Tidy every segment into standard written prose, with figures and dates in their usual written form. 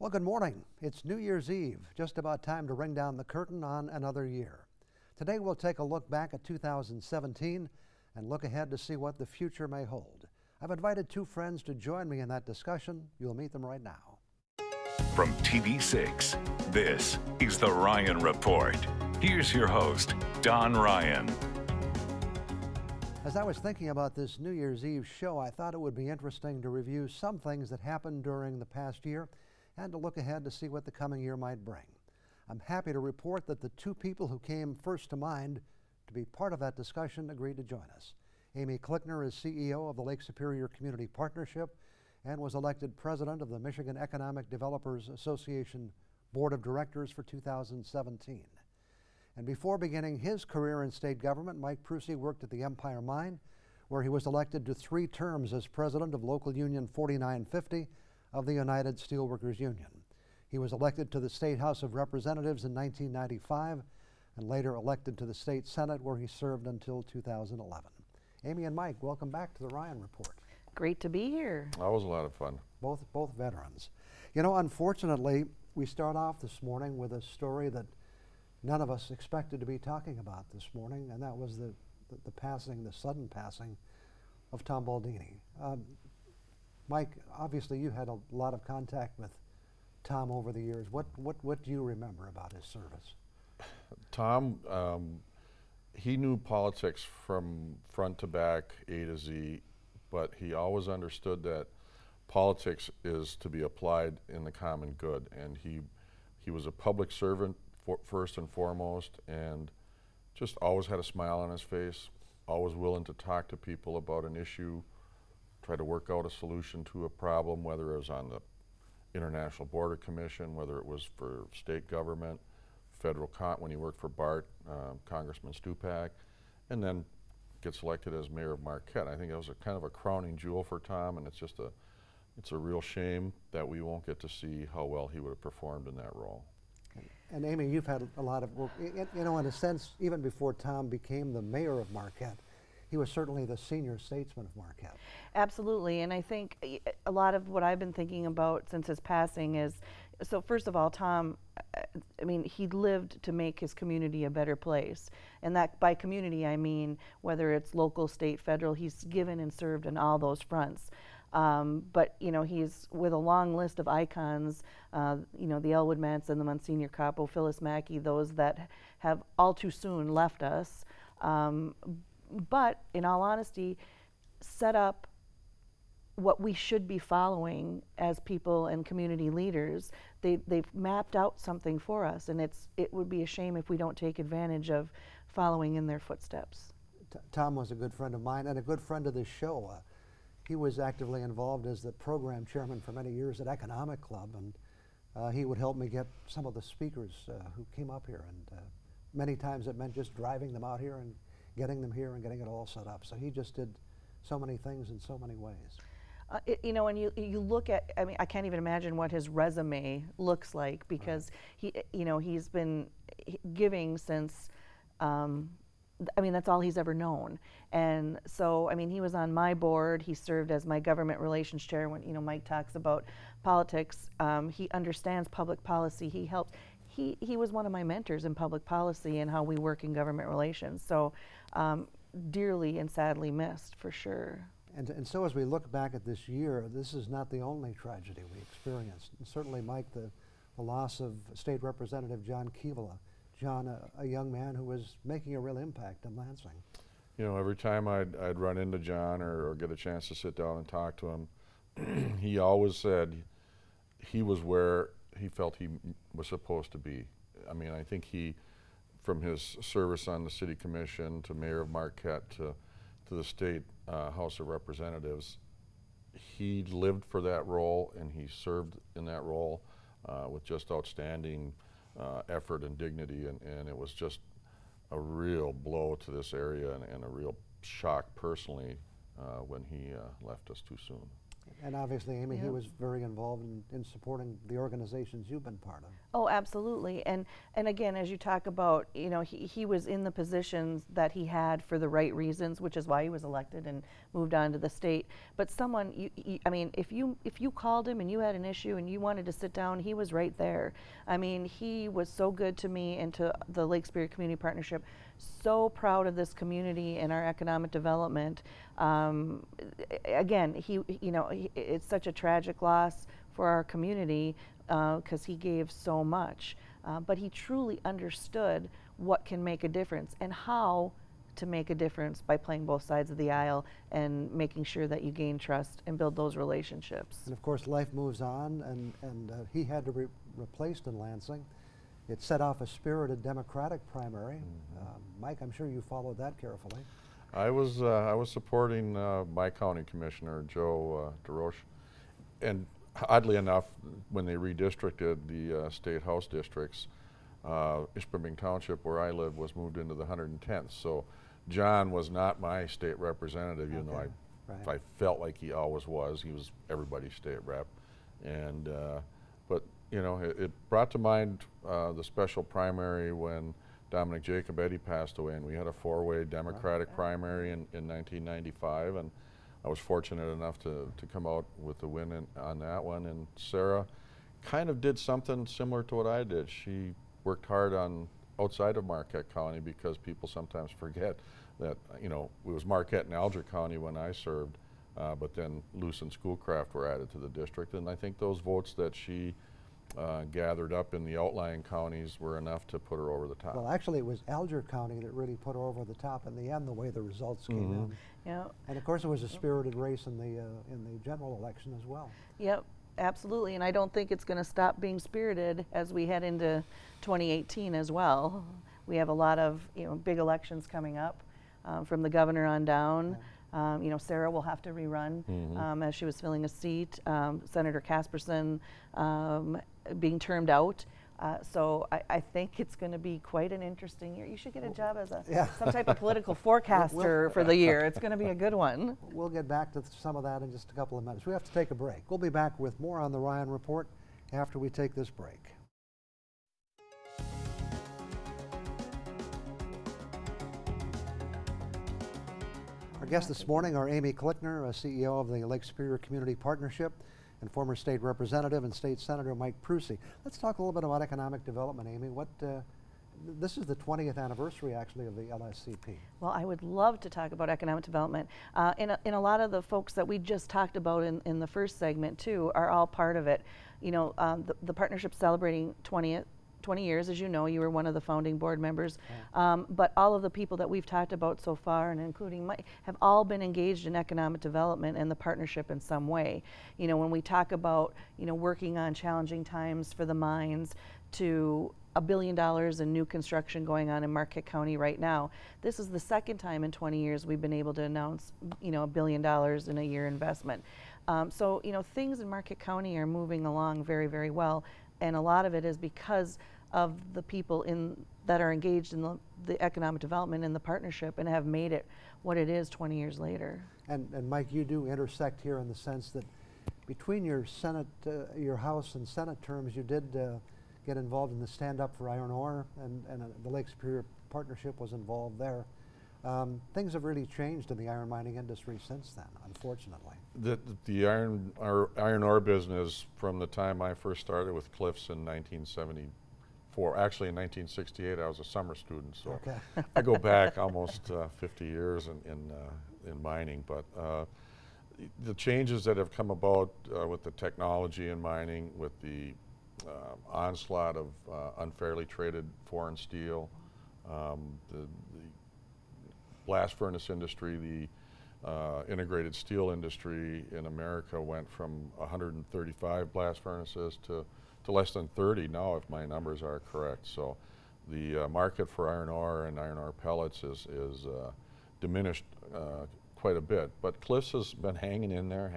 Well, good morning. It's New Year's Eve, just about time to ring down the curtain on another year. Today we'll take a look back at 2017 and look ahead to see what the future may hold. I've invited two friends to join me in that discussion. You'll meet them right now. From TV6, this is The Ryan Report. Here's your host, Don Ryan. As I was thinking about this New Year's Eve show, I thought it would be interesting to review some things that happened during the past year and to look ahead to see what the coming year might bring. I'm happy to report that the two people who came first to mind to be part of that discussion agreed to join us. Amy Klickner is CEO of the Lake Superior Community Partnership and was elected president of the Michigan Economic Developers Association Board of Directors for 2017. And before beginning his career in state government, Mike Prusi worked at the Empire Mine, where he was elected to 3 terms as president of Local Union 4950 of the United Steelworkers Union. He was elected to the State House of Representatives in 1995 and later elected to the State Senate, where he served until 2011. Amy and Mike, welcome back to the Ryan Report. Great to be here. That was a lot of fun. Both veterans. You know, unfortunately, we start off this morning with a story that none of us expected to be talking about this morning, and that was the sudden passing of Tom Baldini. Mike, obviously you had a lot of contact with Tom over the years. What do you remember about his service? Tom, he knew politics from front to back, A to Z, but he always understood that politics is to be applied in the common good, and he was a public servant first and foremost, and just always had a smile on his face, always willing to talk to people about an issue, try to work out a solution to a problem, whether it was on the International Border Commission, whether it was for state government, federal, when he worked for BART, Congressman Stupak, and then gets elected as mayor of Marquette. I think that was a kind of a crowning jewel for Tom, and it's a real shame that we won't get to see how well he would have performed in that role. And Amy, you've had a lot of work, you know, in a sense, even before Tom became the mayor of Marquette, he was certainly the senior statesman of Marquette. Absolutely, and I think a lot of what I've been thinking about since his passing is, so first of all, Tom, I mean, he lived to make his community a better place. And that, by community, I mean whether it's local, state, federal, he's given and served on all those fronts. But, you know, he's with a long list of icons, you know, the Elwood Manson, the Monsignor Capo, Phyllis Mackey, those that have all too soon left us. But in all honesty, set up what we should be following as people and community leaders. They've mapped out something for us, and it would be a shame if we don't take advantage of following in their footsteps. Tom was a good friend of mine and a good friend of this show. He was actively involved as the program chairman for many years at Economic Club, and he would help me get some of the speakers who came up here, and many times it meant just driving them out here and getting them here and getting it all set up. So he just did so many things in so many ways. You know, and you look at, I mean, I can't even imagine what his resume looks like, because he, you know, he's been giving since, I mean, that's all he's ever known. And so, I mean, he was on my board. He served as my government relations chair when, you know, Mike talks about politics. He understands public policy. He helped. He was one of my mentors in public policy and how we work in government relations. So dearly and sadly missed, for sure. And so as we look back at this year, this is not the only tragedy we experienced. And certainly, Mike, the loss of State Representative John Keevala. John, a young man who was making a real impact in Lansing. You know, every time I'd run into John or get a chance to sit down and talk to him, he always said he was where he felt he was supposed to be. I mean, I think from his service on the city commission to mayor of Marquette to the state House of Representatives, he lived for that role and he served in that role with just outstanding effort and dignity, and it was just a real blow to this area and a real shock personally when he left us too soon. And obviously, Amy, he Yeah. was very involved in supporting the organizations you've been part of. Oh, absolutely. And again, as you talk about, he was in the positions that he had for the right reasons, which is why he was elected and moved on to the state. But someone, I mean, if you called him and you had an issue and you wanted to sit down, he was right there. I mean, he was so good to me and to the Lake Superior Community Partnership. So proud of this community and our economic development. Again, it's such a tragic loss for our community because he gave so much. But he truly understood what can make a difference and how to make a difference by playing both sides of the aisle and making sure that you gain trust and build those relationships. And of course, life moves on, and he had to be replaced in Lansing. It set off a spirited Democratic primary. Mike, I'm sure you followed that carefully. I was supporting my county commissioner, Joe DeRoche, and oddly enough, when they redistricted the state house districts, Ishpeming Township, where I live, was moved into the 110th. So John was not my state representative, even though I felt like he always was. He was everybody's state rep, and but it brought to mind the special primary when Dominic Jacobetti passed away, and we had a four-way Democratic primary in 1995, and I was fortunate enough to come out with the win on that one. And Sarah kind of did something similar to what I did. She worked hard on outside of Marquette County, because people sometimes forget that it was Marquette and Alger County when I served, but then Luce and Schoolcraft were added to the district, and I think those votes that she gathered up in the outlying counties were enough to put her over the top. Well, actually, it was Alger County that really put her over the top in the end, the way the results came in. Yeah. And of course, it was a spirited race in the general election as well. Yep, absolutely. And I don't think it's going to stop being spirited as we head into 2018 as well. We have a lot of big elections coming up from the governor on down. Sarah will have to rerun as she was filling a seat. Senator Casperson being termed out. So I think it's going to be quite an interesting year. You should get a job as some type of political forecaster for the year. It's going to be a good one. We'll get back to some of that in just a couple of minutes. We have to take a break. We'll be back with more on the Ryan Report after we take this break. Our guests this morning are Amy Klickner, CEO of the Lake Superior Community Partnership, and former state representative and state senator Mike Prusi. Let's talk a little bit about economic development, Amy. This is the 20th anniversary, actually, of the LSCP. Well, I would love to talk about economic development. In a lot of the folks that we just talked about in the first segment, too, are all part of it. The partnership's celebrating 20 years, as you know. You were one of the founding board members. But all of the people that we've talked about so far, and including Mike, have all been engaged in economic development and the partnership in some way. When we talk about, working on challenging times for the mines, to $1 billion in new construction going on in Marquette County right now. This is the second time in 20 years we've been able to announce, $1 billion in a year investment. So, things in Marquette County are moving along very, very well. And a lot of it is because of the people that are engaged in the economic development and the partnership and have made it what it is 20 years later. And Mike, you do intersect here in the sense that between your your House and Senate terms, you did get involved in the Stand Up for Iron Ore, and the Lake Superior Partnership was involved there. Things have really changed in the iron mining industry since then, unfortunately. The iron ore business, from the time I first started with Cliffs in 1974, actually in 1968, I was a summer student, so I go back almost 50 years in mining. But the changes that have come about with the technology in mining, with the onslaught of unfairly traded foreign steel, the blast furnace industry, the integrated steel industry in America went from 135 blast furnaces to less than 30 now, if my numbers are correct. So the market for iron ore and iron ore pellets is diminished quite a bit. But Cliffs has been hanging in there.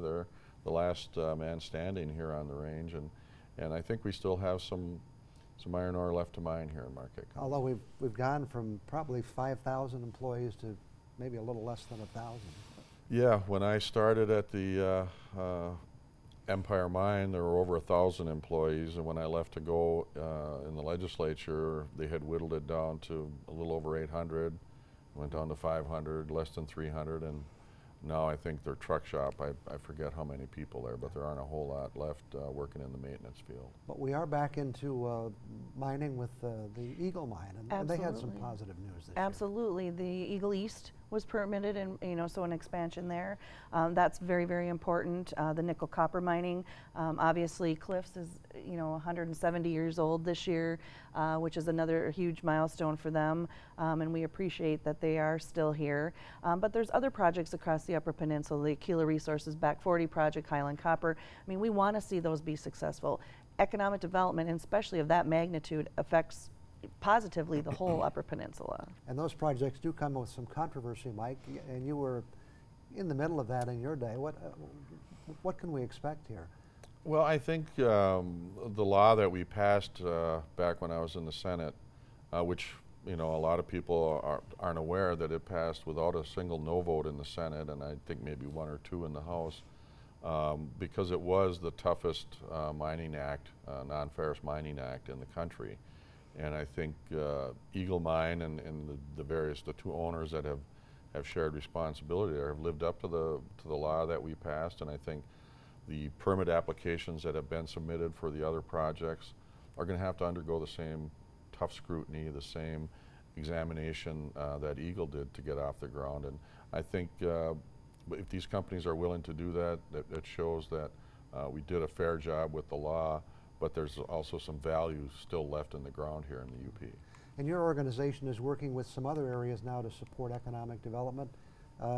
They're the last man standing here on the range, and I think we still have some iron ore left to mine here in Marquette County. Although we've gone from probably 5,000 employees to maybe a little less than 1,000. Yeah, when I started at the Empire Mine, there were over 1,000 employees, and when I left to go in the legislature, they had whittled it down to a little over 800, went down to 500, less than 300, and now I think their truck shop, I forget how many people there, but there aren't a whole lot left working in the maintenance field. But we are back into mining with the Eagle Mine, and they had some Absolutely. positive news this Absolutely. The Eagle East was permitted, and so an expansion there. That's very, very important. The nickel copper mining, obviously Cliffs is 170 years old this year, which is another huge milestone for them, and we appreciate that they are still here. But there's other projects across the Upper Peninsula, the Aquila Resources Back 40 project, Highland Copper. I mean, we want to see those be successful. Economic development, and especially of that magnitude, affects positively the whole Upper Peninsula. And those projects do come with some controversy, Mike, and you were in the middle of that in your day. What can we expect here? Well, I think the law that we passed back when I was in the Senate, which a lot of people aren't aware that it passed without a single no vote in the Senate, and I think maybe 1 or 2 in the House, because it was the toughest mining act, non-ferrous mining act in the country. And I think Eagle Mine and the 2 owners that have shared responsibility there have lived up to the law that we passed, and I think the permit applications that have been submitted for the other projects are going to have to undergo the same tough scrutiny, the same examination that Eagle did to get off the ground. And I think if these companies are willing to do that, that shows that we did a fair job with the law, but there's also some value still left in the ground here in the UP. And your organization is working with some other areas now to support economic development.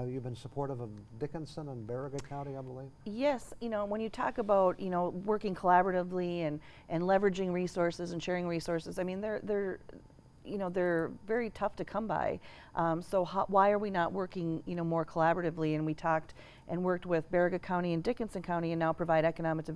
You've been supportive of Dickinson and Baraga County, I believe? Yes, when you talk about, working collaboratively and leveraging resources and sharing resources, I mean, they're very tough to come by. So why are we not working, more collaboratively? And we talked and worked with Baraga County and Dickinson County, and now provide economic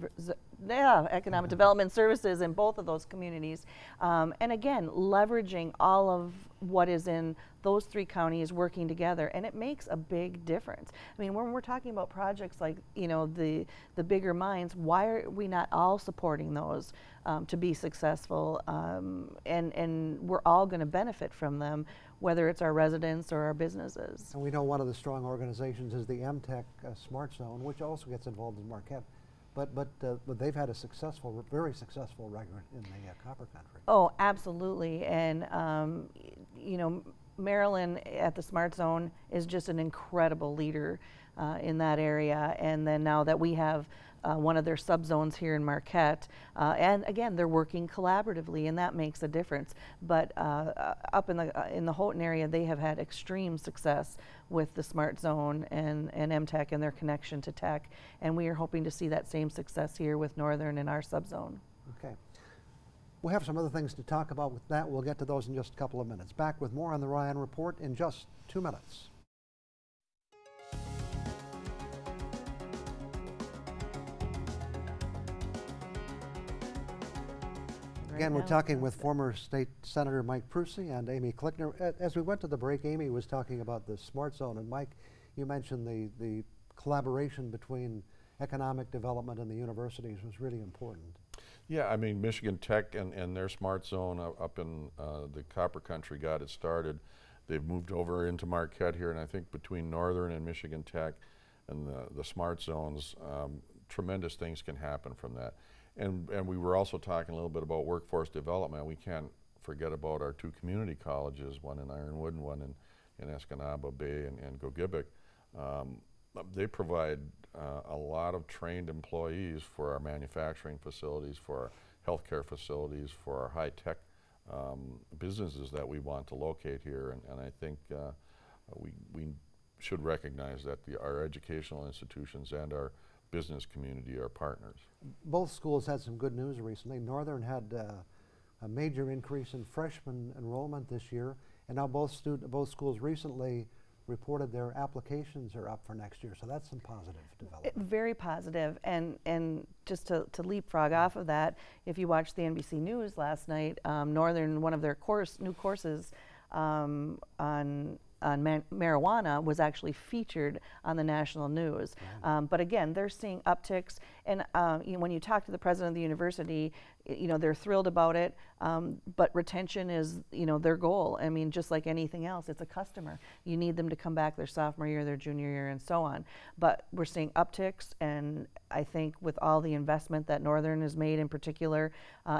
development services in both of those communities. And again, leveraging all of what is in those 3 counties working together, and it makes a big difference. I mean, when we're talking about projects like, the bigger mines, why are we not all supporting those to be successful? And we're all going to benefit from them, whether it's our residents or our businesses. And we know one of the strong organizations is the MTech Smart Zone, which also gets involved in Marquette. But they've had a very successful record in the copper country. Oh, absolutely. And, Marilyn at the Smart Zone is just an incredible leader in that area. And then now that we have one of their subzones here in Marquette, and again, they're working collaboratively, and that makes a difference. But up in the Houghton area, they have had extreme success with the Smart Zone and MTech and their connection to tech, and we are hoping to see that same success here with Northern and our subzone. Okay. We'll have some other things to talk about with that. We'll get to those in just a couple of minutes. Back with more on the Ryan Report in just 2 minutes. Again, we're talking with former State Senator Mike Prusi and Amy Klickner. As we went to the break, Amy was talking about the Smart Zone, and Mike, you mentioned the collaboration between economic development and the universities was really important. Yeah, I mean, Michigan Tech and their Smart Zone up in the copper country got it started. They've moved over into Marquette here, and I think between Northern and Michigan Tech and the Smart Zones, tremendous things can happen from that. And we were also talking a little bit about workforce development. We can't forget about our 2 community colleges, one in Ironwood and one in Escanaba Bay and Gogebic. They provide a lot of trained employees for our manufacturing facilities, for our healthcare facilities, for our high-tech businesses that we want to locate here. And I think we should recognize that our educational institutions and our business community are partners. Both schools had some good news recently. Northern had a major increase in freshman enrollment this year, and now both schools recently reported their applications are up for next year, so that's some positive development. Very positive, and just to leapfrog off of that, if you watched the NBC News last night, Northern, one of their new courses on marijuana was actually featured on the national news. But again, they're seeing upticks, and when you talk to the president of the university, they're thrilled about it, but retention is, their goal. I mean, just like anything else, it's a customer. You need them to come back their sophomore year, their junior year, and so on. But we're seeing upticks, and I think with all the investment that Northern has made in particular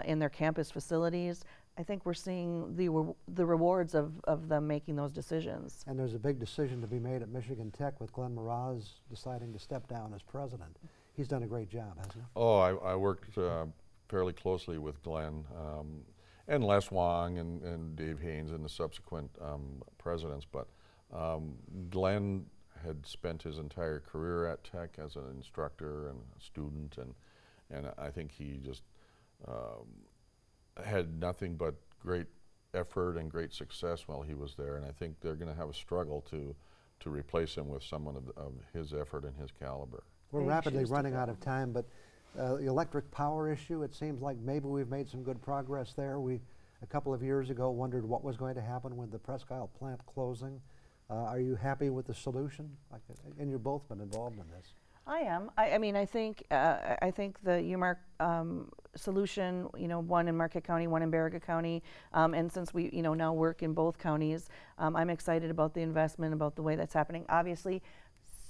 in their campus facilities, I think we're seeing the rewards of them making those decisions. And there's a big decision to be made at Michigan Tech with Glenn Mraz deciding to step down as president. He's done a great job, hasn't he? Oh, I worked fairly closely with Glenn and Les Wong and Dave Haynes and the subsequent presidents, but Glenn had spent his entire career at Tech as an instructor and a student, and I think he just had nothing but great effort and great success while he was there, and I think they're going to have a struggle to replace him with someone of his effort and his caliber. We're rapidly running out of time, but the electric power issue, it seems like maybe we've made some good progress there. We, a couple of years ago, wondered what was going to happen with the Presque Isle plant closing. Are you happy with the solution? And you've both been involved in this. I am. I mean, I think the UMark solution, one in Marquette County, one in Baraga County, and since we, now work in both counties, I'm excited about the investment, about the way that's happening. Obviously,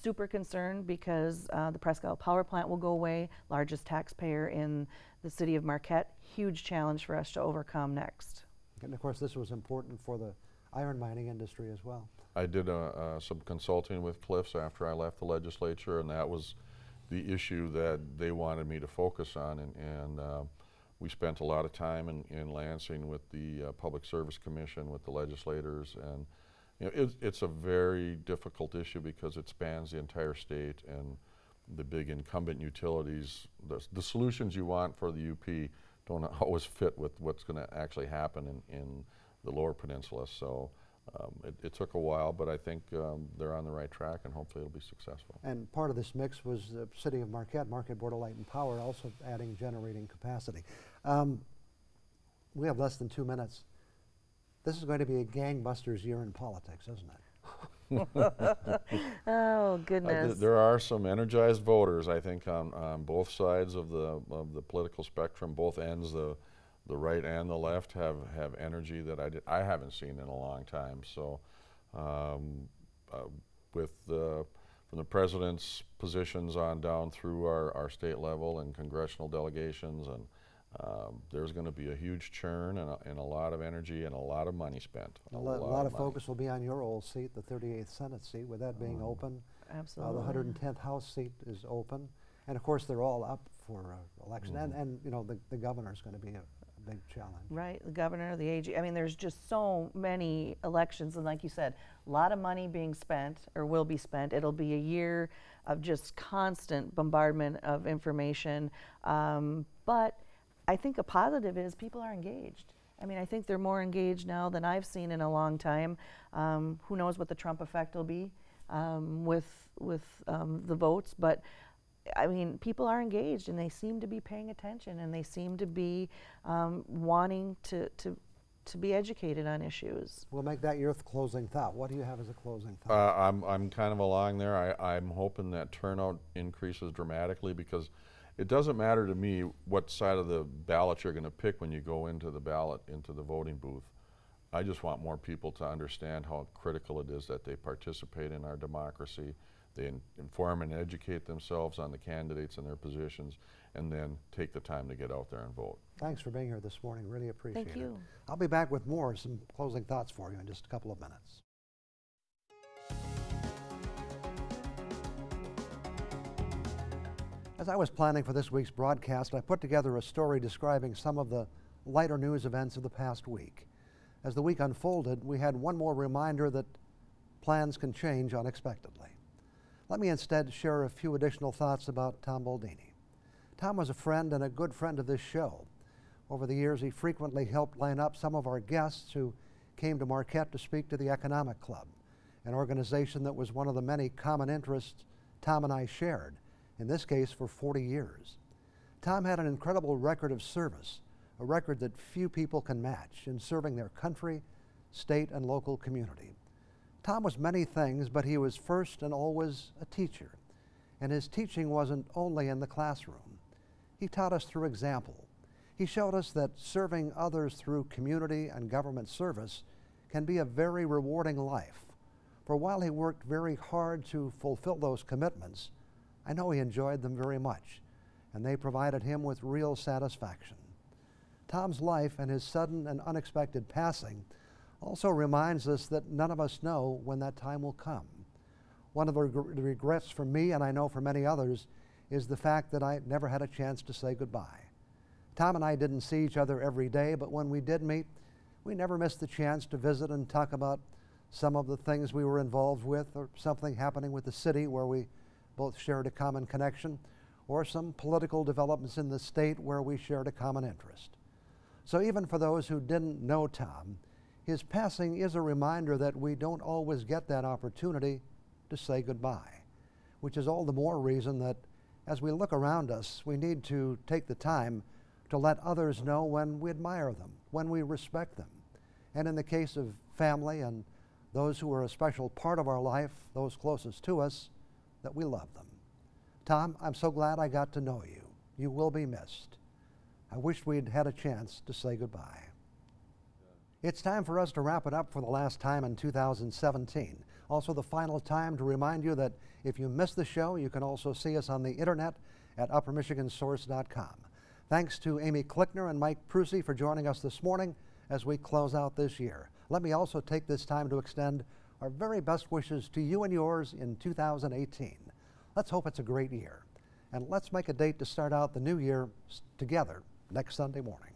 super concerned because the Presque Isle power plant will go away, largest taxpayer in the city of Marquette. Huge challenge for us to overcome next. And of course, this was important for the iron mining industry as well. I did some consulting with Cliffs after I left the legislature, and that was the issue that they wanted me to focus on, and we spent a lot of time in Lansing with the Public Service Commission, with the legislators, and it's a very difficult issue because it spans the entire state, and the big incumbent utilities, the solutions you want for the UP don't always fit with what's going to actually happen in the Lower Peninsula. So it took a while, but I think they're on the right track, and hopefully it'll be successful. And part of this mix was the city of Marquette Board of Light and Power also adding generating capacity. We have less than 2 minutes. This is going to be a gangbusters year in politics, isn't it? Oh, goodness. There are some energized voters, I think, on both sides of the political spectrum. Both ends, the right and the left, have energy that I haven't seen in a long time. So from the president's positions on down through our state level and congressional delegations, and there's going to be a huge churn and a lot of energy and a lot of money spent. A lot of focus will be on your old seat, the 38th Senate seat, with that being open. Absolutely. The 110th House seat is open. And of course, they're all up for election. And the governor's going to be a big challenge. Right, the governor, the AG. I mean, there's just so many elections, and like you said, a lot of money being spent or will be spent. It'll be a year of just constant bombardment of information. But I think a positive is people are engaged. I mean, I think they're more engaged now than I've seen in a long time. Who knows what the Trump effect will be with the votes, but I mean, people are engaged and they seem to be paying attention, and they seem to be wanting to be educated on issues. We'll make that your closing thought. What do you have as a closing thought? I'm kind of along there. I'm hoping that turnout increases dramatically, because it doesn't matter to me what side of the ballot you're going to pick when you go into the ballot, into the voting booth. I just want more people to understand how critical it is that they participate in our democracy. They inform and educate themselves on the candidates and their positions, and then take the time to get out there and vote. Thanks for being here this morning. Really appreciate it. Thank you. I'll be back with some closing thoughts for you in just a couple of minutes. As I was planning for this week's broadcast, I put together a story describing some of the lighter news events of the past week. As the week unfolded, we had one more reminder that plans can change unexpectedly. Let me instead share a few additional thoughts about Tom Baldini. Tom was a friend and a good friend of this show. Over the years, he frequently helped line up some of our guests who came to Marquette to speak to the Economic Club, an organization that was one of the many common interests Tom and I shared, in this case for 40 years. Tom had an incredible record of service, a record that few people can match in serving their country, state, and local community. Tom was many things, but he was first and always a teacher. And his teaching wasn't only in the classroom. He taught us through example. He showed us that serving others through community and government service can be a very rewarding life. For while he worked very hard to fulfill those commitments, I know he enjoyed them very much, and they provided him with real satisfaction. Tom's life and his sudden and unexpected passing also reminds us that none of us know when that time will come. One of the regrets for me, and I know for many others, is the fact that I never had a chance to say goodbye. Tom and I didn't see each other every day, but when we did meet, we never missed the chance to visit and talk about some of the things we were involved with, or something happening with the city where we both shared a common connection, or some political developments in the state where we shared a common interest. So even for those who didn't know Tom, his passing is a reminder that we don't always get that opportunity to say goodbye, which is all the more reason that as we look around us, we need to take the time to let others know when we admire them, when we respect them, and in the case of family and those who are a special part of our life, those closest to us, that we love them. Tom, I'm so glad I got to know you. You will be missed. I wish we'd had a chance to say goodbye. It's time for us to wrap it up for the last time in 2017. Also the final time to remind you that if you missed the show, you can also see us on the internet at uppermichigansource.com. Thanks to Amy Klickner and Mike Prusi for joining us this morning as we close out this year. Let me also take this time to extend our very best wishes to you and yours in 2018. Let's hope it's a great year. And let's make a date to start out the new year together next Sunday morning.